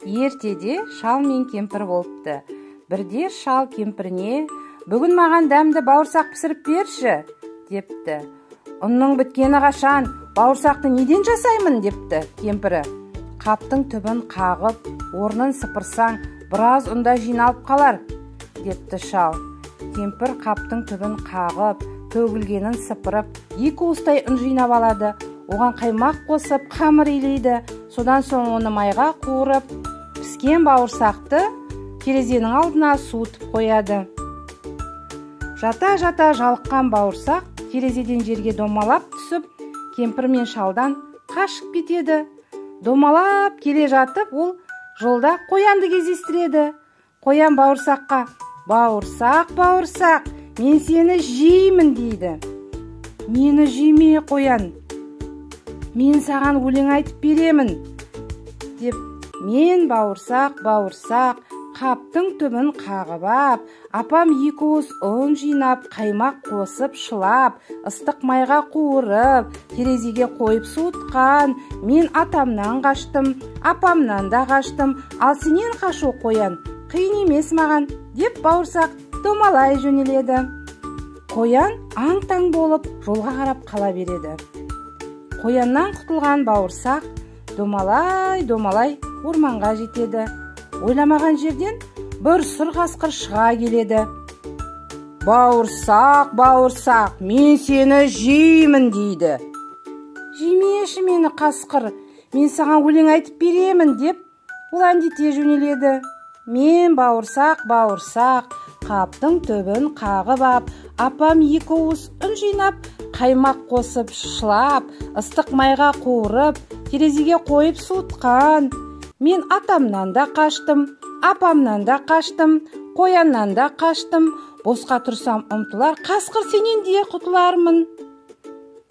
Ертеде шал мен кемпір болыпты. Бірде шал кемпіріне: «Бүгін маған дәмді бауырсақ пісіріп берші», депті. «Ұнның біткені қашан? Бауырсақты неден жасаймын?» депті кемпірі. «Қаптың түбін қағып, орнын сыпырсаң, біраз ұнда жиналып қалар», депті шал. Кемпір қаптың түбін қағып, төгілгенін сыпырып, 2 уыстай ұн жинап алады. Оған қаймақ қосып, қамыр илейді. Содан соң оны майға қуырып, піскен бауырсақты терезенің алдына суытып қояды. Жата-жата жалыққан бауырсақ терезеден жерге домалап түсіп, кемпір мен шалдан қашып кетеді. Домалап келе жатып, ол жолда қоянды кездестіреді. Қоян бауырсаққа: «Бауырсақ, бауырсақ, мен сені жеймін», дейді. «Мені жеме, қоян, мен саған өлең айтып беремін», деп. «Мен бауырсақ, бауырсақ, қаптың түбін қағып ап, апам 2 уыс ұн жинап, қаймақ қосып шылап, ыстық майға қуырып, терезеге қойып суытқан. Мен атамнан қаштым, апамнан да қаштым, ал сенен қашу, қоян, қиын емес маған», деп бауырсақ домалай жөнеледі. Қоян аң-таң болып жолға қарап қала береді. Қояннан құтылған бауырсақ домалай орманға жетеді. Ойламаған жерден бір сұр қасқыр шыға келеді. «Бауырсақ, бауырсақ, мен сені жеймін», дейді. «Жемеші мені, қасқыр, мен саған өлең айтып беремін», деп ол әндете жөнеледі. «Мен бауырсақ, бауырсақ, қаптың түбін қағып ап, апам 2 уыс ұн жинап, қаймақ қосып шылап, ыстық майға қуырып, терезеге қойып суытқан. Мен атамнан да қаштым, апамнан да қаштым, қояннан да қаштым, босқа тұрсам ұмтылар, қасқыр сенен де құтылармын»,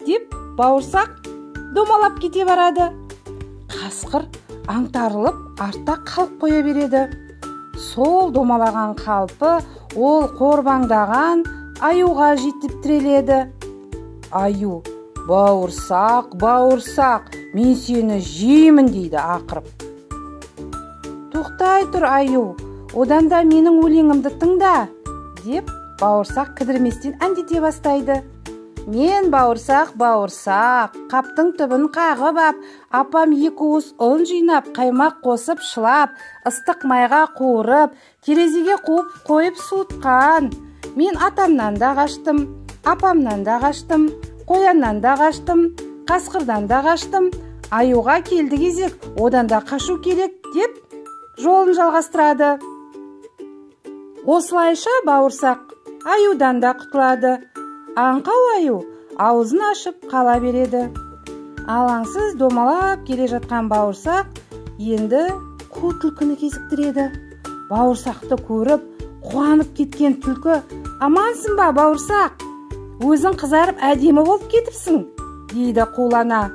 деп бауырсақ домалап кете барады. Қасқыр аңтарылып артта қалып қоя береді. Сол домалаған қалпы ол қорбаңдаған аюға жетіп тіреледі. Аю: «Бауырсақ, бауырсақ, мен сені жеймін», дейді ақырып. «Тоқтай тұр, аю, одан да менің өлеңімді тыңда», деп бауырсақ кідірместен әндете бастайды. «Мен бауырсақ, бауырсақ, қаптың түбін қағып ап, апам 2 уыс ұн жинап, қаймақ қосып шылап, ыстық майға қуырып, терезеге қойып суытқан. Мен атамнан да қаштым, апамнан да қаштым, қояннан да қаштым, қасқырдан да қаштым, аюға келді кезек, одан да қашу керек», деп жолын жалғастырады. Осылайша бауырсақ аюдан да құтылады. Аңқау аю аузын ашып қала береді. Алаңсыз домалап келе жатқан бауырсақ енді қу түлкіні кезіктіреді. Бауырсақты көріп, қуанып кеткен түлкі: «Амансың ба, бауырсақ? Өзің қызарып әдемі болып кетіпсің», дейді қулана.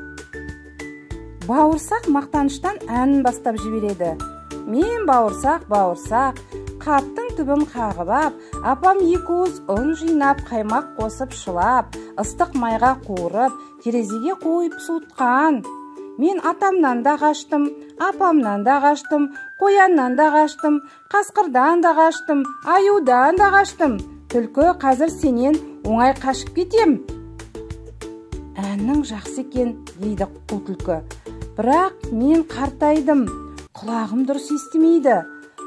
Бауырсақ мақтаныштан әнін бастап жібереді. «Мен бауырсақ, бауырсақ, қаптың түбін қағып ап, апам 2 уыс ұн жинап, қаймақ қосып шылап, ыстық майға қуырып, терезеге қойып суытқан. Мен атамнан да қаштым, апамнан да қаштым, қояннан да қаштым, қасқырдан да қаштым, аюдан да қаштым. Түлкі, қазір сенен оңай қашып кетем». «Әннің жақсы екен», дейді қу түлкі. «Бірақ мен қартайдым, құлағым дұрыс естімейді.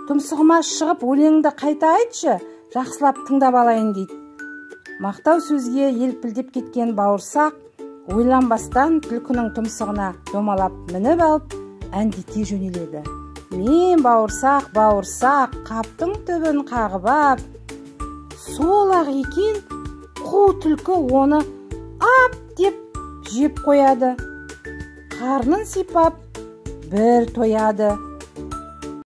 Тұмсығыма шығып өлеңді қайта айтшы, жақсылап тыңдап алайын», дейді. Мақтау сөзге елпілдеп кеткен бауырсақ ойланбастан түлкінің тұмсығына домалап мініп алып әндете жөнеледі. «Мен бауырсақ, бауырсақ, қаптың түбін қағып ап». Сол-ақ екен, қу түлкі оны ап деп жеп қояды. Қарнын сипап бір тояды.